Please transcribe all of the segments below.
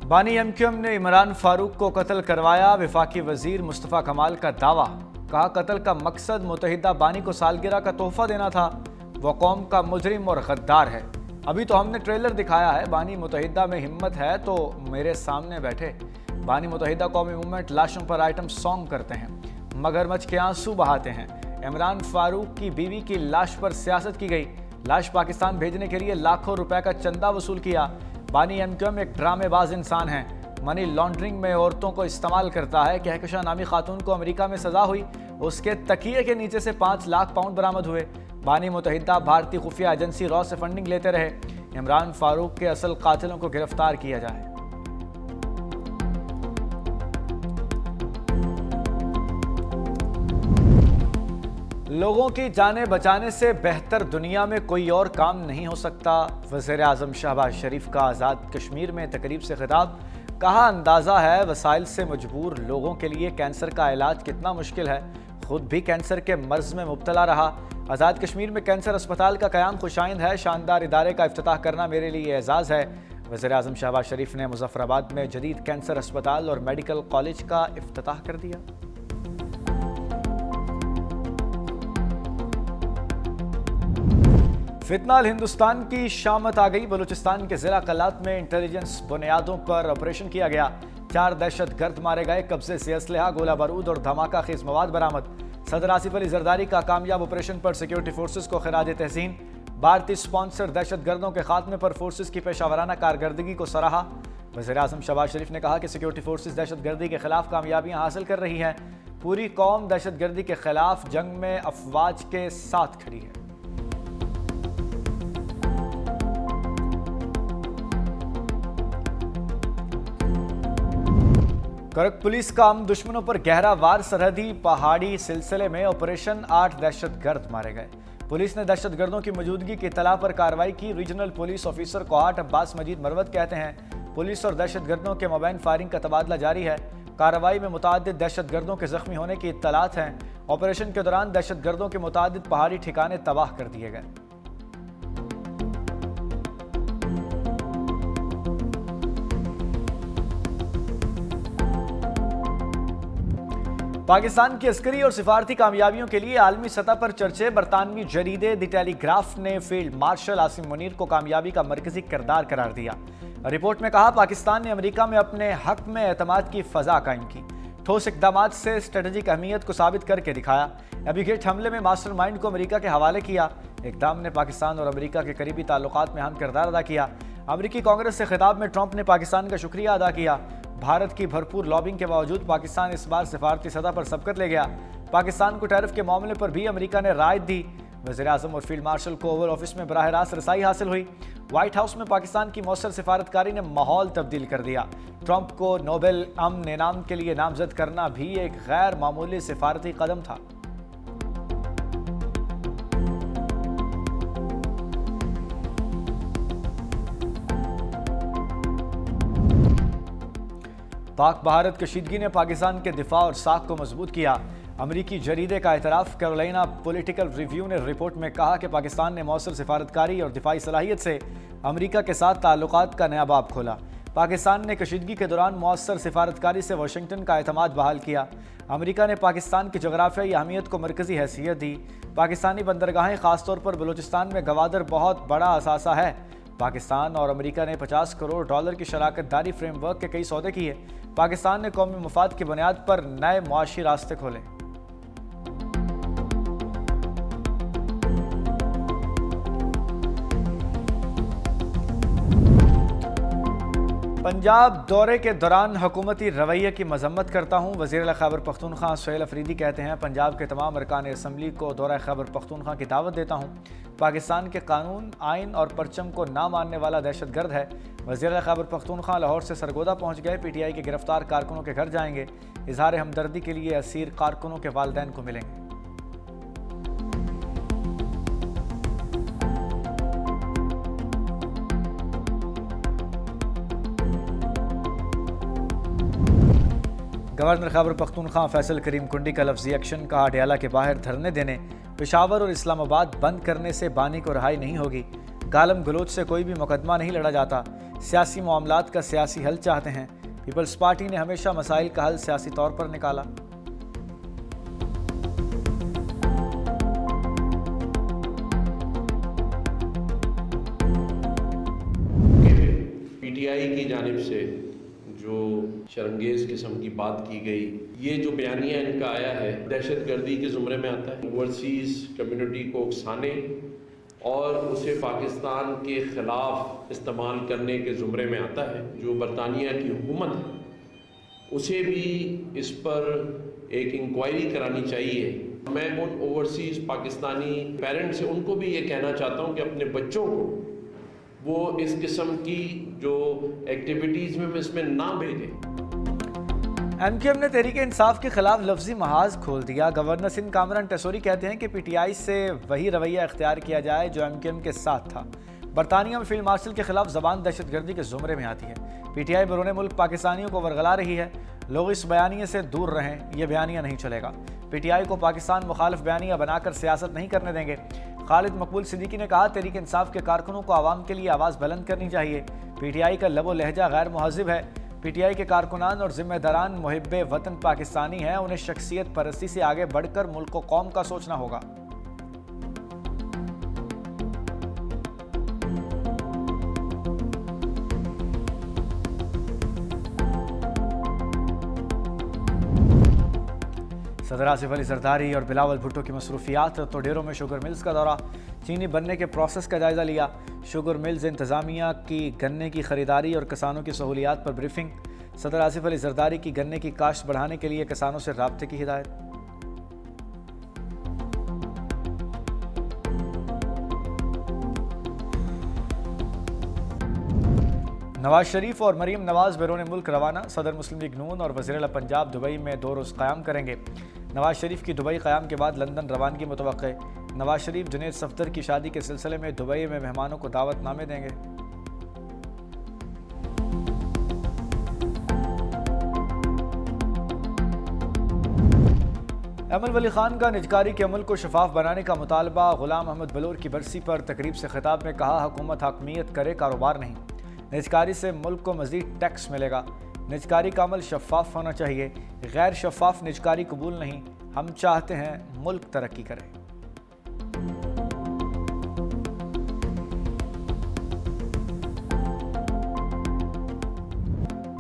बानी एमक्यूएम ने इमरान फारूक को कत्ल करवाया। वफाकी वजीर मुस्तफ़ा कमाल का दावा। कहा कत्ल का मकसद मुत्तहिदा बानी को सालगिरह का तोहफा देना था। वह कौम का मुजरिम और गद्दार है। अभी तो हमने ट्रेलर दिखाया है। बानी मुत्तहिदा में हिम्मत है तो मेरे सामने बैठे। बानी मुत्तहिदा कौमी मूवमेंट लाशों पर आइटम सॉन्ग करते हैं, मगरमच्छ के आंसू बहाते हैं। इमरान फारूक की बीवी की लाश पर सियासत की गई। लाश पाकिस्तान भेजने के लिए लाखों रुपए का चंदा वसूल किया। बानी एमक्यूएम एक ड्रामेबाज इंसान है। मनी लॉन्ड्रिंग में औरतों को इस्तेमाल करता है। कहकशा नामी खातून को अमेरिका में सजा हुई, उसके तकिए के नीचे से 5 लाख पाउंड बरामद हुए। बानी मुत्तहिदा भारतीय खुफिया एजेंसी रॉ से फंडिंग लेते रहे। इमरान फारूक के असल कातिलों को गिरफ्तार किया जाए। लोगों की जानें बचाने से बेहतर दुनिया में कोई और काम नहीं हो सकता। वज़ीर आज़म शहबाज शरीफ का आज़ाद कश्मीर में तकरीब से खिताब। कहा अंदाज़ा है वसाइल से मजबूर लोगों के लिए कैंसर का इलाज कितना मुश्किल है। खुद भी कैंसर के मर्ज में मुब्तला रहा। आज़ाद कश्मीर में कैंसर अस्पताल का क़याम खुशाइंद है। शानदार इदारे का इफ्तिताह करना मेरे लिए एजाज़ है। वज़ीर आज़म शहबाज शरीफ ने मुज़फ़्फ़राबाद में जदीद कैंसर अस्पताल और मेडिकल कॉलेज का इफ्तिताह कर दिया। फितनाल हिंदुस्तान की शामत आ गई। बलूचिस्तान के जिला कलात में इंटेलिजेंस बुनियादों पर ऑपरेशन किया गया। 4 दहशतगर्द मारे गए। कब्जे से असलहा, गोला बारूद और धमाका खेज मवाद बरामद। सदर आसिफ अली जरदारी का कामयाब ऑपरेशन पर सिक्योरिटी फोर्सेस को खिराज तहसीन। भारतीय स्पॉन्सर दहशतगर्दों के खात्मे पर फोर्सेस की पेशावराना कारकर्दगी को सराहा। वज़ीर आज़म शहबाज शरीफ ने कहा कि सिक्योरिटी फोर्सेस दहशतगर्दी के खिलाफ कामयाबियां हासिल कर रही हैं। पूरी कौम दहशतगर्दी के खिलाफ जंग में अफवाज के साथ खड़ी है। करक पुलिस का हम दुश्मनों पर गहरा वार। सरहदी पहाड़ी सिलसिले में ऑपरेशन 8 दहशतगर्द मारे गए। पुलिस ने दहशतगर्दों की मौजूदगी की इत्तला पर कार्रवाई की। Regional police officer Kohat Abbas Majeed Marwat कहते हैं पुलिस और दहशतगर्दों के मोबाइल फायरिंग का तबादला जारी है। कार्रवाई में मुतादिद दहशतगर्दों के जख्मी होने की इत्तलात हैं। ऑपरेशन के दौरान दहशतगर्दों के मुतादिद पहाड़ी ठिकाने तबाह कर दिए गए। पाकिस्तान की अस्करी और सिफारती कामयाबियों के लिए आलमी सतह पर चर्चे। बरतानवी जरीदे द टेलीग्राफ ने फील्ड मार्शल आसिम मुनीर को कामयाबी का मरकजी किरदार करार दिया। रिपोर्ट में कहा पाकिस्तान ने अमेरिका में अपने हक में एतमाद की फजा कायम की। ठोस इकदामात से स्ट्रेटेजिक अहमियत को साबित करके दिखाया। एबीगेट हमले में मास्टरमाइंड को अमेरिका के हवाले किया। इकदाम ने पाकिस्तान और अमेरिका के करीबी ताल्लुकात में अहम किरदार अदा किया। अमेरिकी कांग्रेस से खिताब में ट्रंप ने पाकिस्तान का शुक्रिया अदा किया। भारत की भरपूर लॉबिंग के बावजूद पाकिस्तान इस बार सिफारती सतह पर सबकत ले गया। पाकिस्तान को टैरिफ के मामले पर भी अमेरिका ने राय दी। वज़ीर आज़म और फील्ड मार्शल को ओवल ऑफिस में बराह रास्त रसाई हासिल हुई। व्हाइट हाउस में पाकिस्तान की मौसर सिफारतकारी ने माहौल तब्दील कर दिया। ट्रंप को नोबेल अमन इनाम के लिए नामजद करना भी एक गैर मामूली सिफारती कदम था। पाक भारत कशीदगी ने पाकिस्तान के दिफा और साख को मजबूत किया। अमरीकी जरीदे का एतराफ़। कैरोलिना पॉलिटिकल रिव्यू ने रिपोर्ट में कहा कि पाकिस्तान ने मौसर सिफारतकारी और दिफाई सलाहियत से अमरीका के साथ ताल्लुकात का नया बाब खोला। पाकिस्तान ने कशीदगी के दौरान मौसर सिफारतकारी से वाशिंगटन का एतमाद बहाल किया। अमरीका ने पाकिस्तान की जोग्राफियाई अहमियत को मरकजी हैसियत दी। पाकिस्तानी बंदरगाहें खासतौर पर बलूचिस्तान में गवादर बहुत बड़ा असासा है। पाकिस्तान और अमेरिका ने $50 करोड़ की शराकत दारी फ्रेमवर्क के कई सौदे किए। पाकिस्तान ने कौमी मफाद की बुनियाद पर नए मुआशी रास्ते खोले। पंजाब दौरे के दौरान हुकूमती रवैये की मजम्मत करता हूँ। वज़ीर खैबर पख्तूनख्वा सुहेल अफरीदी कहते हैं पंजाब के तमाम अरकान असम्बली को दौरा खैबर पख्तूनख्वा की दावत देता हूँ। पाकिस्तान के कानून, आइन और परचम को ना मानने वाला दहशतगर्द है। वज़ीर खैबर पख्तूनख्वा लाहौर से सरगोदा पहुँच गए। PTI के गिरफ्तार कारकुनों के घर जाएंगे। इजहार हमदर्दी के लिए असीर कारकुनों के वालिदैन को मिलेंगे। गवर्नर खैबर पख्तूनख्वा फैसल करीम कुंडी का लफ्जी एक्शन। कहा अडयाला के बाहर धरने देने, पेशावर और इस्लामाबाद बंद करने से बानी को रहाई नहीं होगी। गालम गलोच से कोई भी मुकदमा नहीं लड़ा जाता, सियासी मामलात का सियासी हल चाहते हैं। पीपल्स पार्टी ने हमेशा मसाइल का हल सियासी तौर पर निकाला। पीटीआई की जानिब से जो शर्मगेज किस्म की बात की गई, ये जो बयानिया इनका आया है दहशतगर्दी के ज़ुमरे में आता है। ओवरसीज़ कम्युनिटी को उकसाने और उसे पाकिस्तान के ख़िलाफ़ इस्तेमाल करने के ज़ुमरे में आता है। जो बरतानिया की हुकूमत है उसे भी इस पर एक इंक्वायरी करानी चाहिए। मैं उन ओवरसीज़ पाकिस्तानी पेरेंट्स से उनको भी ये कहना चाहता हूँ कि अपने बच्चों को वो इस किस्म की जो एक्टिविटीज़ में इसमें ना भेजें। एमक्यूएम ने तहरीक इंसाफ के खिलाफ लफ्जी महाज खोल दिया। गवर्नर सिंध कामरान टेसोरी कहते हैं कि पीटीआई से वही रवैया इख्तियार किया जाए जो एमक्यूएम के साथ था। बरतानिया में फील्ड मार्शल के खिलाफ जबान दहशतगर्दी के जुमरे में आती है। पीटीआई बैरून मुल्क पाकिस्तानियों को वरगला रही है। लोग इस बयानिए से दूर रहें, यह बयानिया नहीं चलेगा। पीटीआई को पाकिस्तान मुखालिफ बयानिया बनाकर सियासत नहीं करने देंगे। खालिद मकबूल सिद्दीकी ने कहा, तहरीक इंसाफ के कारकुनों को आवाम के लिए आवाज़ बुलंद करनी चाहिए। पीटीआई का लबो लहजा गैर मुहज़्ज़िब है। पीटीआई के कारकुनान और जिम्मेदारान मुहिब्बे वतन पाकिस्तानी हैं। उन्हें शख्सियत परस्ती से आगे बढ़कर मुल्क को कौम का सोचना होगा। सदर आसिफ अली जरदारी और बिलावल भुट्टो की मसरूफियात। तो डेरों में शुगर मिल्स का दौरा, चीनी बनने के प्रोसेस का जायजा लिया। शुगर मिल्स इंतज़ामिया की गन्ने की खरीदारी और किसानों की सहूलियात पर ब्रीफिंग। सदर आसिफ अली जरदारी की गन्ने की काश्त बढ़ाने के लिए किसानों से राब्ते की हिदायत। नवाज शरीफ और मरीम नवाज बैरून मुल्क रवाना। सदर मुस्लिम लीग नून और वज़ीर-ए-आला पंजाब दुबई में 2 रोज़ क़याम करेंगे। नवाज शरीफ की दुबई क़याम के बाद लंदन रवानगी मुतवक्के। नवाज शरीफ जुनैद सफदर की शादी के सिलसिले में दुबई में मेहमानों को दावतनामे देंगे। अमल वली खान का निजकारी के अमल को शफाफ बनाने का मुतालबा। गुलाम अहमद बलोर की बरसी पर तकरीब से खिताब में कहा, हुकूमत हकमियत करे, कारोबार नहीं। निजकारी से मुल्क को मज़ीद टैक्स मिलेगा। निजकारी का अमल शफाफ होना चाहिए, गैर शफाफ निजकारी कबूल नहीं। हम चाहते हैं मुल्क तरक्की करे।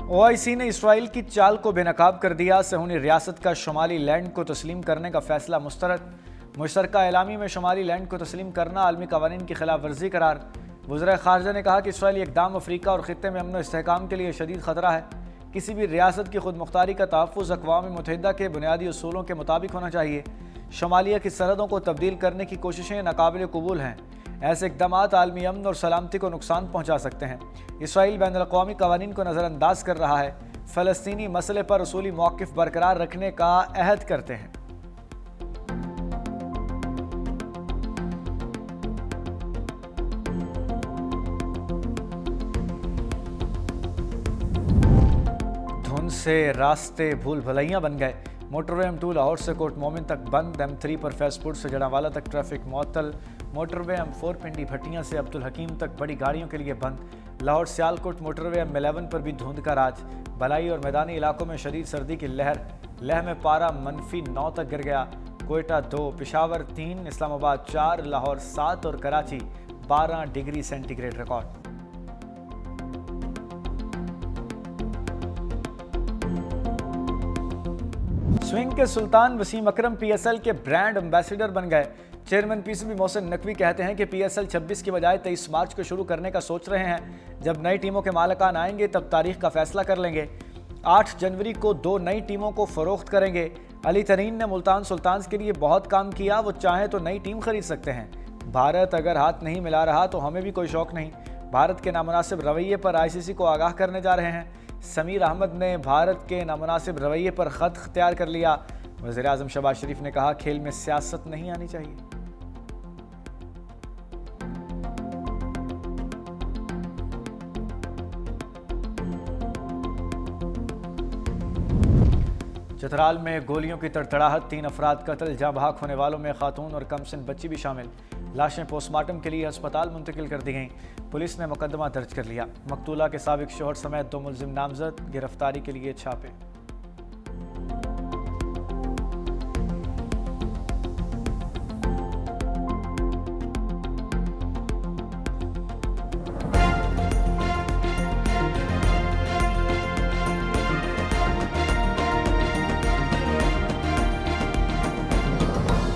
ओआईसी ने इसराइल की चाल को बेनकाब कर दिया। सहूनी रियासत का शुमाली लैंड को तस्लीम करने का फैसला मुस्तरद। मुश्तरका एलामी में शुमाली लैंड को तस्लीम करना आलमी कवानीन की खिलाफ वर्जी करार। वज़ीर ख़ारजा ने कहा कि इसराइली इक़दाम अफ्रीका और ख़ित्ते में अमन व इस्तेहकाम के लिए शदीद ख़तरा है। किसी भी रियासत की खुद मुख्तारी का तहफ़्फ़ुज़ अक़वाम मुत्तहिदा के बुनियादी उसूलों के मुताबिक होना चाहिए। शुमालिया की सरहदों को तब्दील करने की कोशिशें नाकाबिल कबूल हैं। ऐसे इक़दामात आलमी अमन और सलामती को नुकसान पहुँचा सकते हैं। इसराइल बैनुल अक़वामी क़वानीन को नज़रअंदाज कर रहा है। फ़लस्तीनी मसले पर उसूली मौक़िफ़ बरकरार रखने का अहद करते हैं। से रास्ते भूल भलैयाँ बन गए। मोटरवे M2 लाहौर से कोट मोमिन तक बंद। M3 पर फैसपुर से जड़ावाला तक ट्रैफिक मुअत्तल। मोटरवे M4 पिंडी भट्टियाँ से अब्दुल हकीम तक बड़ी गाड़ियों के लिए बंद। लाहौर सियालकोट मोटरवे M11 पर भी धुंध का राज। भलाई और मैदानी इलाकों में शदीद सर्दी की लहर। लेह में पारा -9 तक गिर गया। कोयटा 2, पेशावर 3, इस्लामाबाद 4, लाहौर 7 और Karachi 12 degree centigrade record. Swing के सुल्तान वसीम अकरम PSL के ब्रांड एम्बेसडर बन गए। चेयरमैन PCB मोहसिन नकवी कहते हैं कि PSL 26 की बजाय 23 मार्च को शुरू करने का सोच रहे हैं। जब नई टीमों के मालिकान आएंगे तब तारीख का फैसला कर लेंगे। 8 जनवरी को 2 नई टीमों को फरोख्त करेंगे। अली तरीन ने मुल्तान सुल्तान्स के लिए बहुत काम किया, वो चाहें तो नई टीम खरीद सकते हैं। भारत अगर हाथ नहीं मिला रहा तो हमें भी कोई शौक नहीं। भारत के नामुनासिब रवैये पर ICC को आगाह करने जा रहे हैं। समीर अहमद ने भारत के नामुनासिब रवैये पर ख़त इख्तियार कर लिया। वज़ीर आज़म शहबाज शरीफ ने कहा, खेल में सियासत नहीं आनी चाहिए। चतराल में गोलियों की तड़तड़ाहट, 3 अफराद कत्ल, जहाँ भाग होने वालों में खातून और कमसिन बच्ची भी शामिल। लाशें पोस्टमार्टम के लिए अस्पताल मुंतकिल कर दी गईं। पुलिस ने मुकदमा दर्ज कर लिया। मकतूला के साबिक शौहर समेत 2 मुलजिम नामजद, गिरफ्तारी के लिए छापे।